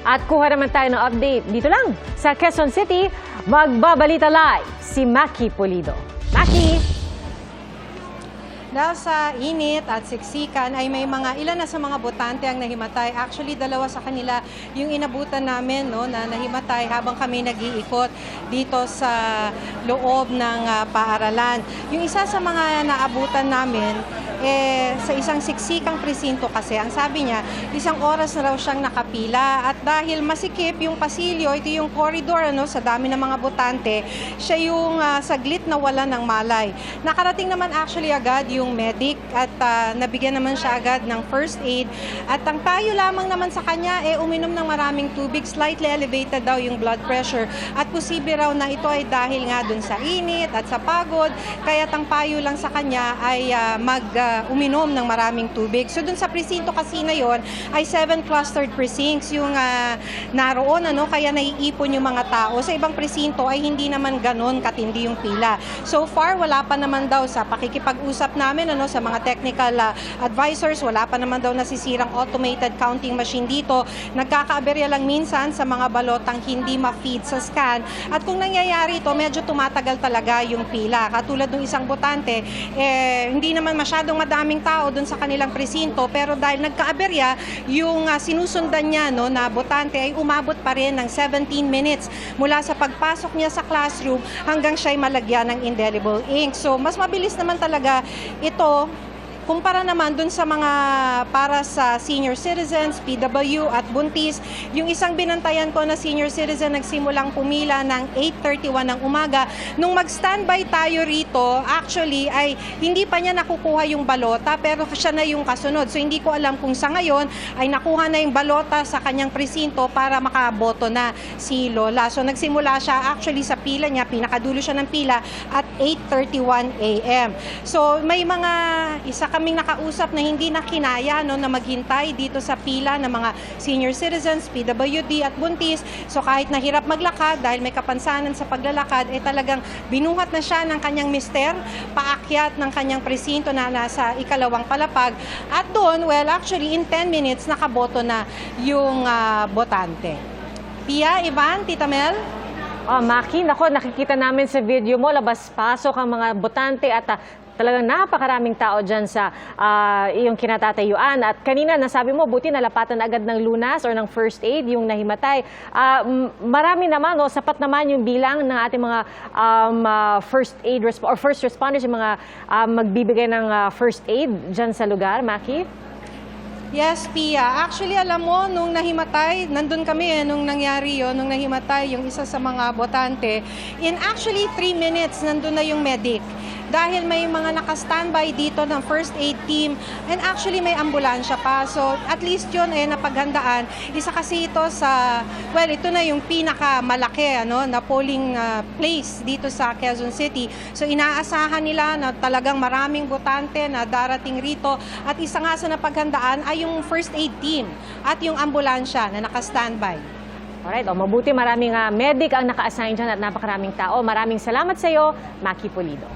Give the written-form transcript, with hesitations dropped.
At kuha naman tayo ng update dito lang sa Quezon City. Magbabalita live si Maki Pulido. Maki! Dahil sa init at siksikan ay may ilan na sa mga botante ang nahimatay. Actually, dalawa sa kanila yung inabutan namin na nahimatay habang kami nag-iikot dito sa loob ng paaralan. Yung isa sa mga naabutan namin, sa isang siksikang presinto kasi, ang sabi niya, 1 oras na raw siyang nakapila at dahil masikip yung pasilyo, ito yung corridor sa dami ng mga botante, siya yung saglit na wala ng malay. Nakarating naman actually agad yung medic at nabigyan naman siya agad ng first aid at ang payo lamang naman sa kanya uminom ng maraming tubig, slightly elevated daw yung blood pressure at posible raw na ito ay dahil nga dun sa init at sa pagod, kaya ang payo lang sa kanya ay uminom ng maraming tubig. So dun sa presinto kasi na yon ay 7 clustered precincts yung naroon, kaya naiipon yung mga tao. Sa ibang presinto ay hindi naman ganon katindi yung pila. So far, wala pa naman daw sa pakikipag-usap namin sa mga technical advisors, wala pa naman daw nasisirang automated counting machine dito. Nagkakaaberya lang minsan sa mga balotang hindi ma-feed sa scan. At kung nangyayari ito, medyo tumatagal talaga yung pila. Katulad ng isang botante, hindi naman masyadong madaming tao dun sa kanilang presinto, pero dahil nagkaaberya, yung sinusundan niya na botante ay umabot pa rin ng 17 minutes mula sa pagpasok niya sa classroom hanggang siya'y malagyan ng indelible ink. So, mas mabilis naman talaga ito kumpara naman dun sa mga para sa senior citizens, PW at buntis. Yung isang binantayan ko na senior citizen nagsimulang pumila ng 8:31 ng umaga. Nung mag-standby tayo rito, actually ay hindi pa niya nakukuha yung balota pero siya na yung kasunod. So hindi ko alam kung sa ngayon ay nakuha na yung balota sa kanyang presinto para makaboto na si Lola. So nagsimula siya actually sa pila niya, pinakadulo siya ng pila at 8:31 a.m. So may mga isa kaming nakausap na hindi na kinaya na maghintay dito sa pila ng mga senior citizens, PWD at buntis. So kahit nahirap maglakad dahil may kapansanan sa paglalakad, talagang binuhat na siya ng kanyang mister, paakyat ng kanyang presinto na nasa ikalawang palapag. At doon, actually in 10 minutes, nakaboto na yung botante. Pia, Ivan, Tita Mel? Maki, nakikita namin sa video mo, labas-pasok ang mga botante at talagang napakaraming tao dyan sa iyong kinatatayuan. At kanina nasabi mo, buti nalapatan agad ng lunas or ng first aid yung nahimatay. Marami naman, sapat naman yung bilang ng ating mga first responders, yung mga magbibigay ng first aid dyan sa lugar, Maki? Yes, Pia. Actually, alam mo, nung nahimatay, nandun kami nung nangyari yon, nung nahimatay yung isa sa mga botante. In actually 3 minutes, nandun na yung medic. Dahil may mga naka-standby dito ng first aid team and actually may ambulansya pa. So at least yun napaghandaan. Isa kasi ito sa, ito na yung pinakamalaki na polling place dito sa Quezon City. So inaasahan nila na talagang maraming botante na darating rito. At isa nga sa napaghandaan ay yung first aid team at yung ambulansya na naka-standby. Alright, mabuti maraming medic ang naka-assign dyan at napakaraming tao. Maraming salamat sa iyo, Maki Pulido.